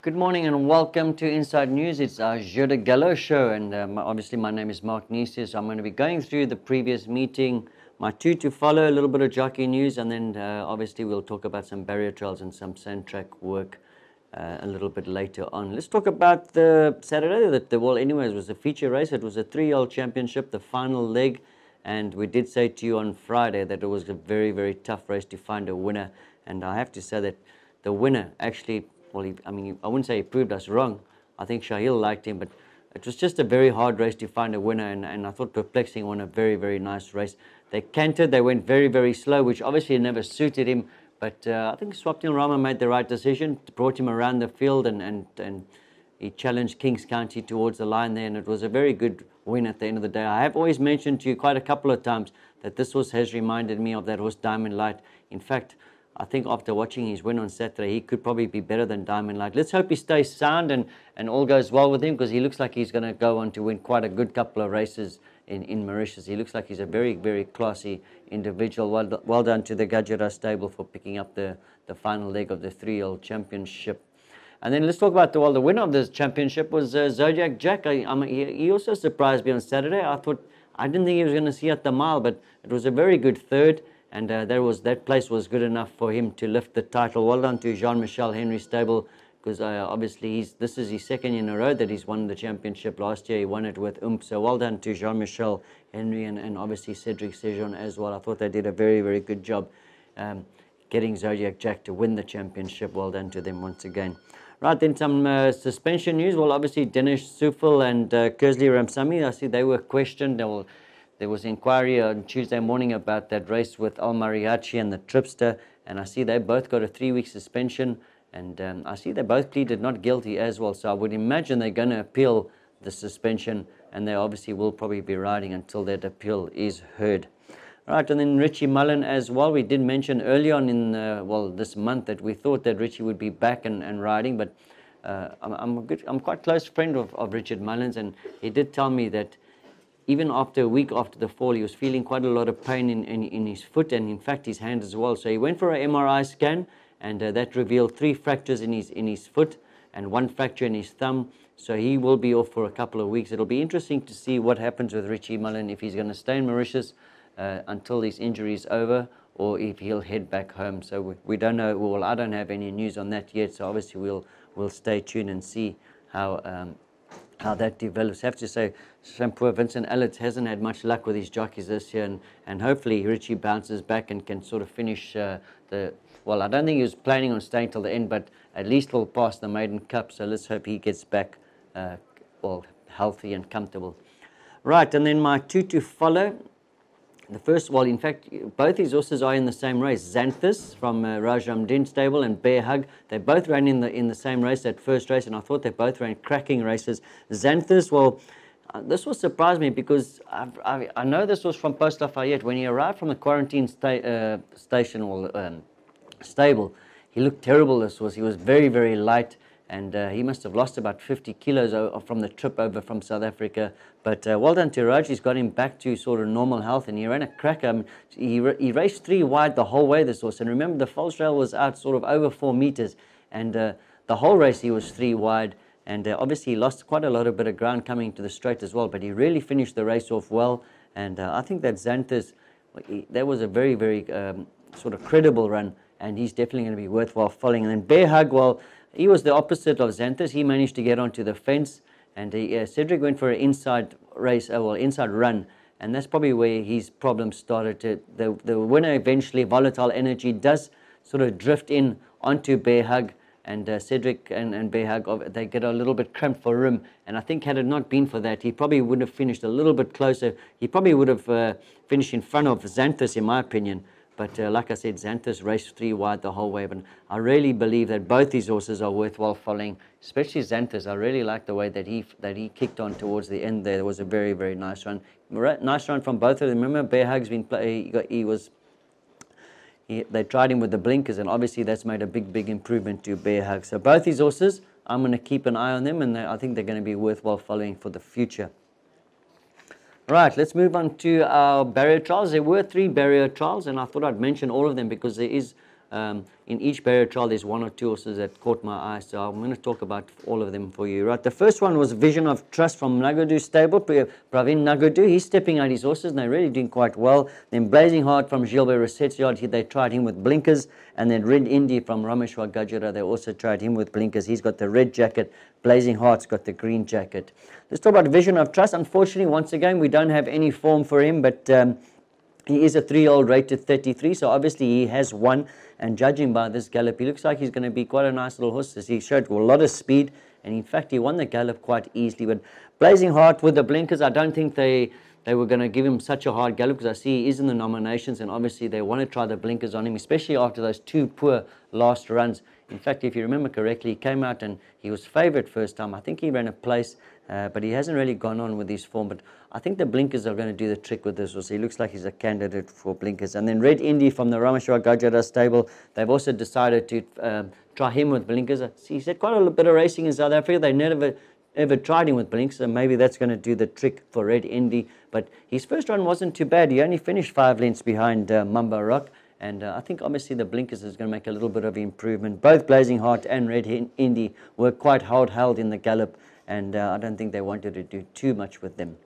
Good morning and welcome to Inside News. It's our Jour du Galop show, and obviously my name is Mark Neisius. I'm going to be going through the previous meeting, my two to follow, a little bit of jockey news, and then obviously we'll talk about some barrier trials and some sand track work a little bit later on. Let's talk about the Saturday. Anyways, it was a feature race. It was a 3-year-old championship, the final leg, and we did say to you on Friday that it was a very, very tough race to find a winner, and I have to say that the winner actually, I wouldn't say he proved us wrong. I think Shahil liked him, but it was just a very hard race to find a winner, and I thought Perplexing won a very, very nice race. They cantered, they went very, very slow, which obviously never suited him, but I think Swapnil Rama made the right decision, brought him around the field, and he challenged Kings County towards the line there, and it was a very good win at the end of the day. I have always mentioned to you quite a couple of times that this horse has reminded me of that horse Diamond Light. In fact, I think after watching his win on Saturday, he could probably be better than Diamond Light. Let's hope he stays sound and all goes well with him, because he looks like he's going to go on to win quite a good couple of races in Mauritius. He looks like he's a very, very classy individual. Well done to the Gajara stable for picking up the final leg of the 3-year-old championship. And then let's talk about the winner of this championship was Zodiac Jack. He also surprised me on Saturday. I didn't think he was going to see at the mile, but it was a very good third. And that place was good enough for him to lift the title. Well done to Jean-Michel Henry stable, because obviously this is his second year in a row that he's won the championship. Last year he won it with So well done to Jean-Michel Henry and obviously Cedric Sejon as well. I thought they did a very, very good job getting Zodiac Jack to win the championship. Well done to them once again. Right, then some suspension news. Well, obviously Dinesh Sufal and Kersley Ramsamy, I see they were questioned. There was inquiry on Tuesday morning about that race with Al Mariachi and the Tripster, and I see they both got a 3-week suspension, and I see they both pleaded not guilty as well, so I would imagine they're going to appeal the suspension, and they obviously will probably be riding until that appeal is heard. Right, and then Richie Mullen as well. We did mention early on in this month that we thought that Richie would be back and riding, but I'm quite close friend of Richard Mullins, and he did tell me that even after a week after the fall, he was feeling quite a lot of pain in his foot and in fact his hand as well. So he went for an MRI scan, and that revealed 3 fractures in his foot and 1 fracture in his thumb. So he will be off for a couple of weeks. It'll be interesting to see what happens with Richie Mullen, if he's going to stay in Mauritius until his injury is over, or if he'll head back home. So we don't know. Well, I don't have any news on that yet. So obviously we'll stay tuned and see how that develops. I have to say, poor Vincent Allett hasn't had much luck with his jockeys this year, and hopefully Richie bounces back and can sort of finish I don't think he was planning on staying till the end, but at least he'll pass the Maiden Cup, so let's hope he gets back healthy and comfortable. Right, and then my 2 to follow. The first, in fact, both these horses are in the same race. Xanthus from Rajam Din stable and Bear Hug. They both ran in the same race, that first race, and I thought they both ran cracking races. Xanthus, this will surprise me, because I know this was from Post Lafayette. When he arrived from the quarantine station or stable, he looked terrible. He was very, very light, and he must have lost about 50 kilos from the trip over from South Africa. But well done to Raj. He's got him back to sort of normal health, and he ran a cracker. He raced 3 wide the whole way, this horse. And remember, the false rail was out sort of over 4 meters, and the whole race he was 3 wide. And obviously he lost quite a lot of bit of ground coming to the straight as well, but he really finished the race off well. And I think that Xanthus, that was a very, very sort of credible run, and he's definitely going to be worthwhile following. And then Bear Hug, he was the opposite of Xanthus. He managed to get onto the fence, and Cedric went for an inside run, and that's probably where his problems started. The winner eventually, Volatile Energy, does sort of drift in onto Bear Hug, and Cedric and Bear Hug, they get a little bit cramped for room, and I think had it not been for that, he probably would have finished a little bit closer. He probably would have finished in front of Xanthus, in my opinion. But like I said, Xanthus raced 3 wide the whole way. But I really believe that both these horses are worthwhile following, especially Xanthus. I really like the way that he kicked on towards the end there. It was a very, very nice run. Nice run from both of them. Remember, Bear Hug's been they tried him with the blinkers, and obviously that's made a big, big improvement to Bear Hug. So both these horses, I'm going to keep an eye on them, and I think they're going to be worthwhile following for the future. Right, let's move on to our barrier trials. There were 3 barrier trials, and I thought I'd mention all of them because there is in each barrier trial, there's one or two horses that caught my eye, so I'm going to talk about all of them for you. Right, the first one was Vision of Trust from Nagadu stable, Pravin Nagadu. He's stepping out his horses, and they're really doing quite well. Then Blazing Heart from Gilbert Rossette's yard, they tried him with blinkers. And then Red Indy from Rameshwar Gajara, they also tried him with blinkers. He's got the red jacket. Blazing Heart's got the green jacket. Let's talk about Vision of Trust. Unfortunately, once again, we don't have any form for him, but he is a 3-year-old rated 33, so obviously he has won. And judging by this gallop, he looks like he's going to be quite a nice little horse. He showed a lot of speed, and in fact, he won the gallop quite easily. But Blazing Heart with the blinkers, I don't think they were going to give him such a hard gallop, because I see he is in the nominations, and obviously they want to try the blinkers on him, especially after those two poor last runs. In fact, if you remember correctly, he came out and he was favoured first time. I think he ran a place, but he hasn't really gone on with his form. But I think the blinkers are going to do the trick with this horse. He looks like he's a candidate for blinkers. And then Red Indy from the Rameshwar Gajara stable, they've also decided to try him with blinkers. He's had quite a little bit of racing in South Africa. They never ever tried him with blinkers, so maybe that's going to do the trick for Red Indy. But his first run wasn't too bad. He only finished 5 lengths behind Mamba Rock. And I think obviously the blinkers is going to make a little bit of improvement. Both Blazing Heart and Red Indy were quite held in the gallop, and I don't think they wanted to do too much with them.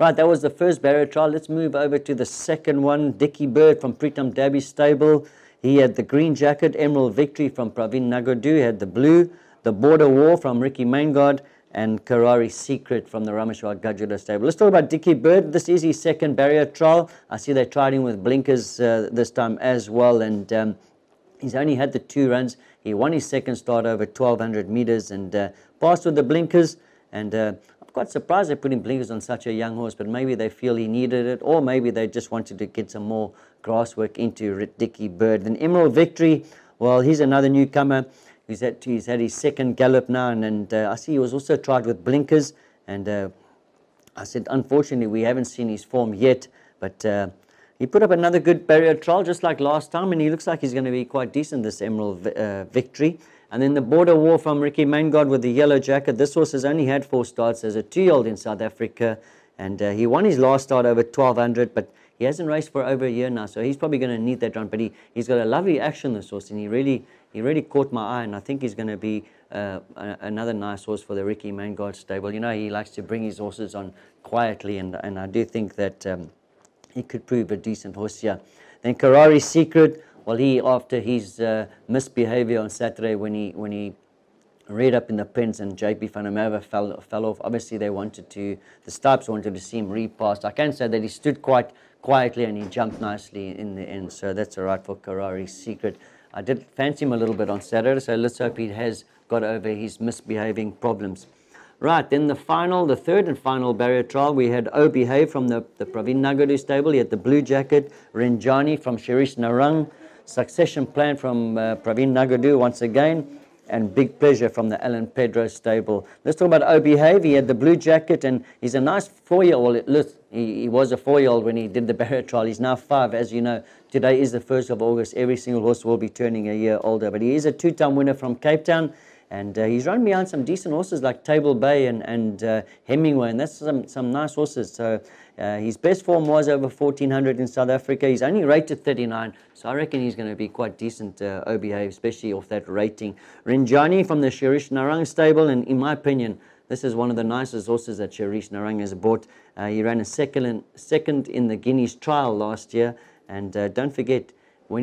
Right, that was the first barrier trial. Let's move over to the second one. Dickie Bird from Pritam Dabby's stable. He had the green jacket. Emerald Victory from Pravin Nagadu. He had the blue. The Border War from Ricky Maingard. And Karari Secret from the Rameshwar Gajara stable. Let's talk about Dickie Bird. This is his second barrier trial. I see they tried him with blinkers this time as well, and he's only had the 2 runs. He won his second start over 1,200 meters and passed with the blinkers. And I'm quite surprised they put in blinkers on such a young horse, but maybe they feel he needed it, or maybe they just wanted to get some more grass work into Dickie Bird. Then Emerald Victory, well, he's another newcomer. He's had his second gallop now, and I see he was also tried with blinkers. And I said, unfortunately, we haven't seen his form yet, but he put up another good barrier trial, just like last time, and he looks like he's going to be quite decent, this Emerald Victory. And then the Border War from Ricky Maingard with the yellow jacket. This horse has only had 4 starts as a 2-year-old in South Africa, and he won his last start over 1,200, but he hasn't raced for over a year now, so he's probably going to need that run. But he's got a lovely action, this horse, and he really caught my eye, and I think he's going to be another nice horse for the Ricky Maingard stable. You know, he likes to bring his horses on quietly, and I do think that he could prove a decent horse here. Then Karari Secret, well, after his misbehavior on Saturday when he read up in the pens and JP van der Merwe fell off, obviously the Stipes wanted to see him repassed. I can say that he stood quite quietly and he jumped nicely in the end, so that's all right for Karari Secret. I did fancy him a little bit on Saturday, so let's hope he has got over his misbehaving problems. Right, then the third and final barrier trial, we had O Behave from the Pravin Nagadu stable. He had the blue jacket. Renjani from Shirish Narang. Succession Plan from Pravin Nagadu once again. And Big Pleasure from the Alan Pedro stable. Let's talk about O Behave. He had the blue jacket, and he's a nice 4-year-old. He was a 4-year-old when he did the barrier trial. He's now 5. As you know, today is the 1st of August. Every single horse will be turning a year older. But he is a 2-time winner from Cape Town, and he's run behind some decent horses like Table Bay and Hemingway, and that's some nice horses. So his best form was over 1,400 in South Africa. He's only rated 39, so I reckon he's going to be quite decent, O Behave, especially off that rating. Renjani from the Shirish Narang stable, and in my opinion, this is one of the nicest horses that Shirish Narang has bought. He ran a second in the Guineas trial last year, and don't forget, when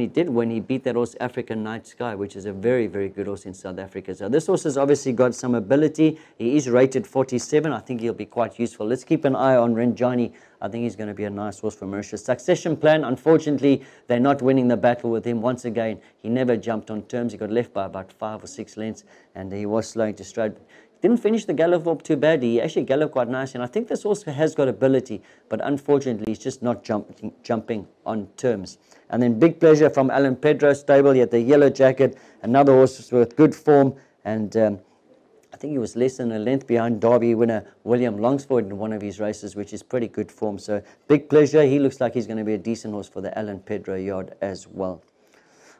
he beat that horse African Night Sky, which is a very, very good horse in South Africa. So this horse has obviously got some ability. He is rated 47. I think he'll be quite useful. Let's keep an eye on Renjani. I think he's going to be a nice horse for Mauritius. Succession Plan, unfortunately, they're not winning the battle with him. Once again, he never jumped on terms. He got left by about 5 or 6 lengths, and he was slowing to stride. Didn't finish the gallop up too badly. He actually galloped quite nice, and I think this horse has got ability, but unfortunately, he's just not jumping on terms. And then Big Pleasure from Alan Pedro stable. He had the yellow jacket, another horse with good form, and I think he was less than a length behind Derby winner William Longsford in one of his races, which is pretty good form. So Big Pleasure, he looks like he's going to be a decent horse for the Alan Pedro yard as well.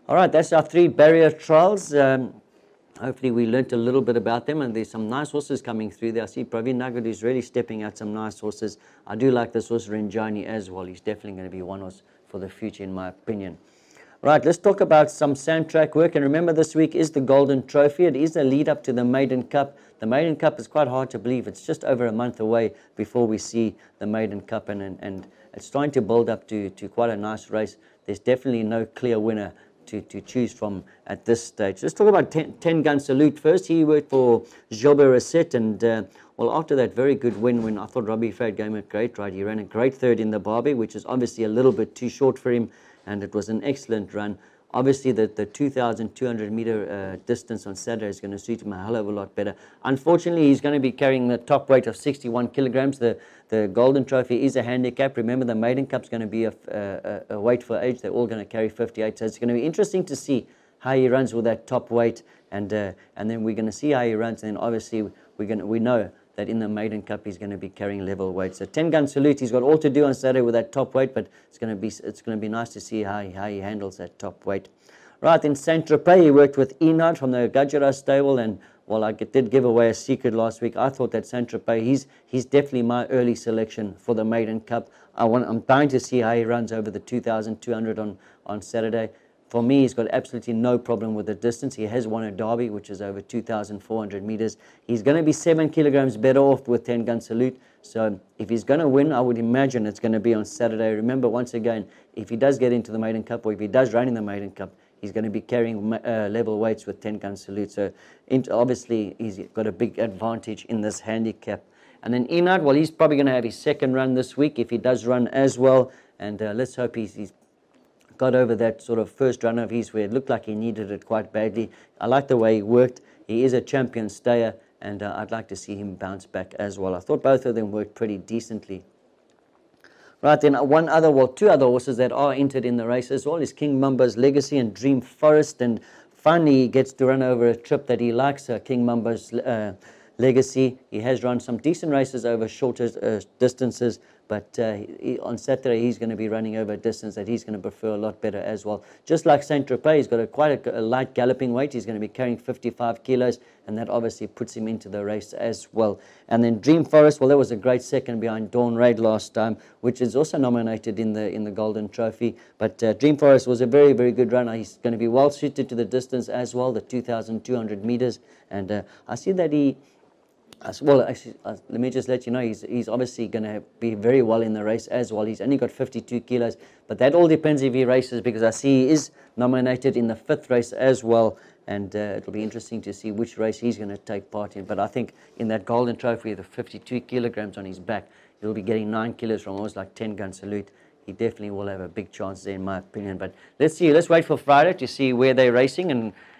All right, that's our 3 barrier trials. Hopefully we learnt a little bit about them, and there's some nice horses coming through there. I see Pravin Nagadu is really stepping out some nice horses. I do like this horse Renjani as well. He's definitely going to be one horse for the future in my opinion. Right, let's talk about some sand track work. And remember, this week is the Golden Trophy. It is a lead up to the Maiden Cup. The Maiden Cup is quite hard to believe. It's just over a month away before we see the Maiden Cup, and it's trying to build up to quite a nice race. There's definitely no clear winner to choose from at this stage. Let's talk about 10 Gun Salute first. He worked for Jour du Galop, and well, after that very good win, when I thought Robbie Fade gave him a great ride, he ran a great third in the Barbie, which is obviously a little bit too short for him, and it was an excellent run. Obviously, the 2,200 meter distance on Saturday is going to suit him a hell of a lot better. Unfortunately, he's going to be carrying the top weight of 61 kilograms. The Golden Trophy is a handicap. Remember, the Maiden Cup is going to be a weight for age. They're all going to carry 58. So it's going to be interesting to see how he runs with that top weight, and then we're going to see how he runs. And then obviously, we know that in the Maiden Cup he's going to be carrying level weight. So 10 Gun Salute, he's got all to do on Saturday with that top weight, but it's going to be nice to see how he handles that top weight. Right, in St Tropez, he worked with Enad from the Gajara stable, and well, I did give away a secret last week. I thought that St Tropez, he's definitely my early selection for the Maiden Cup. I'm dying to see how he runs over the 2,200 on Saturday. For me, he's got absolutely no problem with the distance. He has won a derby, which is over 2,400 meters. He's going to be 7 kilograms better off with 10 Gun Salute. So if he's going to win, I would imagine it's going to be on Saturday. Remember, once again, if he does get into the Maiden Cup, or if he does run in the Maiden Cup, he's going to be carrying level weights with 10 Gun Salute. So obviously, he's got a big advantage in this handicap. And then Enad, well, he's probably going to have his second run this week if he does run as well. And let's hope he's got over that sort of first run of his where it looked like he needed it quite badly. I like the way he worked. He is a champion stayer, and I'd like to see him bounce back as well. I thought both of them worked pretty decently. Right, then two other horses that are entered in the race as well is King Mumba's Legacy and Dream Forest, and finally he gets to run over a trip that he likes, King Mumba's Legacy. He has run some decent races over shorter distances, but on Saturday he's going to be running over a distance that he's going to prefer a lot better as well. Just like St Tropez, he's got quite a light galloping weight. He's going to be carrying 55 kilos, and that obviously puts him into the race as well. And then Dream Forest, well, that was a great second behind Dawn Raid last time, which is also nominated in the Golden Trophy. But Dream Forest was a very, very good runner. He's going to be well suited to the distance as well, the 2,200 meters. And I see that actually, let me just let you know, he's obviously going to be very well in the race as well. He's only got 52 kilos, but that all depends if he races, because I see he is nominated in the 5th race as well, and it'll be interesting to see which race he's going to take part in. But I think in that Golden Trophy, the 52 kilograms on his back, he'll be getting 9 kilos from almost like 10 Gun Salute. He definitely will have a big chance there, in my opinion. But let's wait for Friday to see where they're racing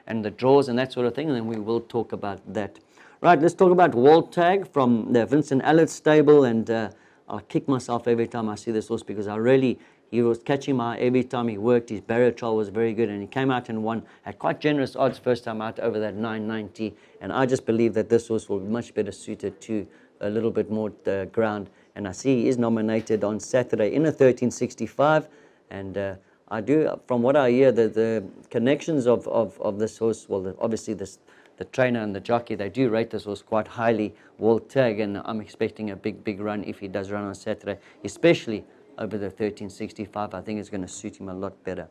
and the draws and that sort of thing, and then we will talk about that. Right, let's talk about Wall Tag from the Vincent Allard stable, and I'll kick myself every time I see this horse, because he was catching my eye every time he worked. His barrier trial was very good, and he came out and won at quite generous odds first time out over that 990, and I just believe that this horse will be much better suited to a little bit more ground, and I see he is nominated on Saturday in a 1365, and I do, from what I hear, the connections of this horse, well, obviously the trainer and the jockey, they do rate this horse quite highly, Wall Tag, and I'm expecting a big run if he does run on Saturday, especially over the 1365. I think it's going to suit him a lot better.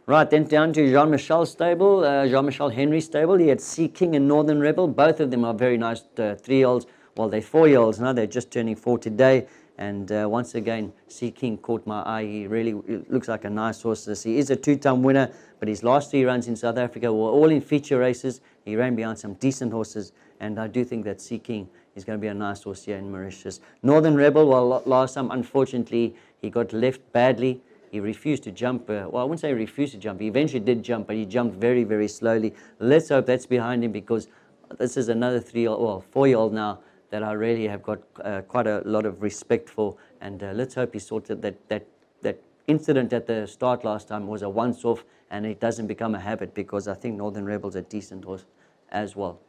Right, then down to Jean-Michel's stable, Jean-Michel Henry's stable. He had Sea King and Northern Rebel. Both of them are very nice 3-year-olds. Well, they're 4-year-olds now. They're just turning 4 today. And once again, Sea King caught my eye. He really looks like a nice horse. He is a 2-time winner, but his last 3 runs in South Africa were all in feature races. He ran behind some decent horses, and I do think that Sea King is going to be a nice horse here in Mauritius. Northern Rebel, well, last time, unfortunately, he got left badly. He refused to jump. Well, I wouldn't say he refused to jump. He eventually did jump, but he jumped very, very slowly. Let's hope that's behind him, because this is another 4-year-old now that I really have got quite a lot of respect for, and let's hope he sorted that incident at the start last time was a once-off, and it doesn't become a habit, because I think Northern Rebel's a decent horse as well.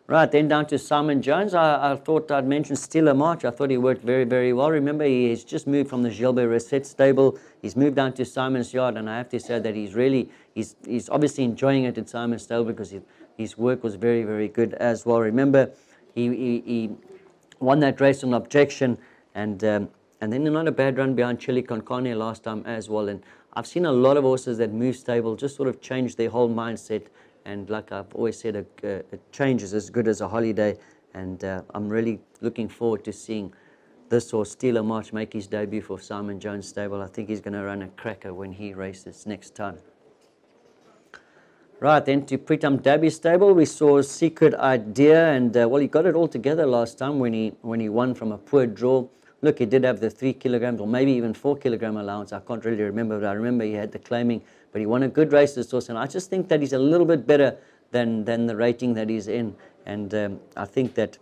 Right, then down to Simon Jones. I thought I'd mention Stiller March. I thought he worked very, very well. Remember, he's just moved from the Gilbert Reset stable. He's moved down to Simon's Yard, and I have to say that he's obviously enjoying it at Simon's stable, because his work was very, very good as well. Remember, he won that race on objection, and And then not a bad run behind Chili Con Carne last time as well. And I've seen a lot of horses that move stable just sort of change their whole mindset. And like I've always said, a change is as good as a holiday. And I'm really looking forward to seeing this horse, Steeler March, make his debut for Simon Jones stable. I think he's going to run a cracker when he races next time. Right, then to Pritam Dabby stable, we saw Secret Idea, and well, he got it all together last time when he won from a poor draw. Look, he did have the 3 kilograms or maybe even 4 kilogram allowance. I can't really remember, but I remember he had the claiming. But he won a good race this horse, and I just think that he's a little bit better than the rating that he's in. And I think that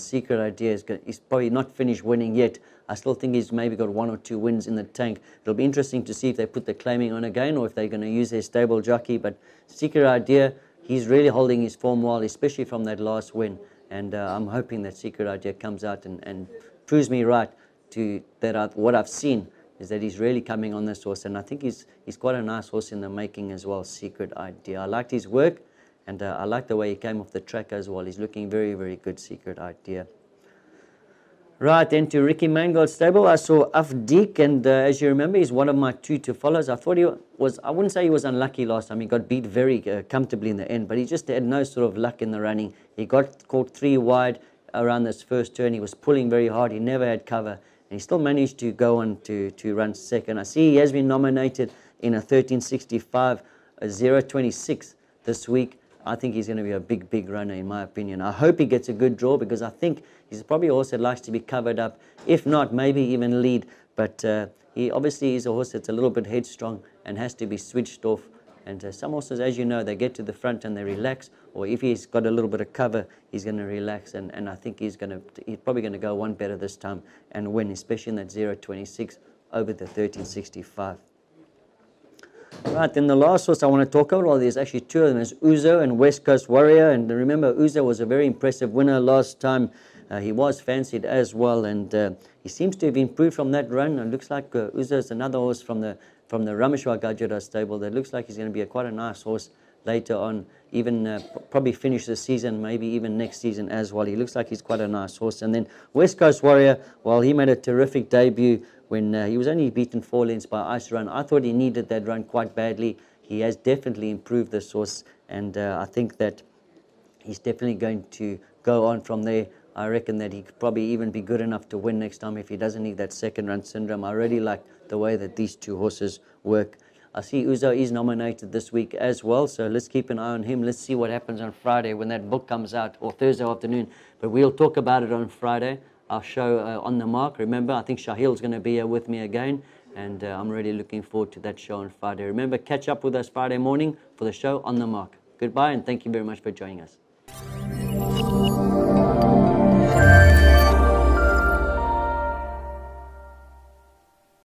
Secret Idea is probably not finished winning yet. I still think he's maybe got 1 or 2 wins in the tank. It'll be interesting to see if they put the claiming on again or if they're going to use their stable jockey. But Secret Idea, he's really holding his form well, especially from that last win. And I'm hoping that Secret Idea comes out and proves me right to that. What I've seen is that he's really coming on this horse. And I think he's quite a nice horse in the making as well, Secret Idea. I liked his work. And I like the way he came off the track as well. He's looking very, very good, Secret Idea. Right, then to Ricky Mangold's stable, I saw Afdeek, and as you remember, he's one of my 2 to follows. I thought I wouldn't say he was unlucky last time. He got beat very comfortably in the end, but he just had no sort of luck in the running. He got caught 3 wide around this first turn. He was pulling very hard. He never had cover, and he still managed to go on to run second. I see he has been nominated in a 1365, a 026 this week. I think he's going to be a big, big runner in my opinion. I hope he gets a good draw because I think he's probably a horse that likes to be covered up. If not, maybe even lead. But he obviously is a horse that's a little bit headstrong and has to be switched off. And some horses, as you know, they get to the front and they relax. Or if he's got a little bit of cover, he's going to relax. And I think he's probably going to go one better this time and win, especially in that 026 over the 1365. Right, then the last horse I want to talk about, well, there's actually 2 of them. There's Uzo and West Coast Warrior. And remember, Uzo was a very impressive winner last time. He was fancied as well, and he seems to have improved from that run. It looks like Uzo is another horse from the Rameshwar Gajara stable that looks like he's going to be quite a nice horse later on, even probably finish the season, maybe even next season as well. He looks like he's quite a nice horse. And then West Coast Warrior, well, he made a terrific debut when he was only beaten 4 lengths by Ice Run. I thought he needed that run quite badly. He has definitely improved this horse, and I think that he's definitely going to go on from there. I reckon that he could probably even be good enough to win next time if he doesn't need that second run syndrome. I really like the way that these 2 horses work. I see Uzo is nominated this week as well, so let's keep an eye on him. Let's see what happens on Friday when that book comes out, or Thursday afternoon. But we'll talk about it on Friday. Our show On The Mark. Remember, I think Shahil's going to be here with me again, and I'm really looking forward to that show on Friday. Remember, catch up with us Friday morning for the show On The Mark. Goodbye, and thank you very much for joining us.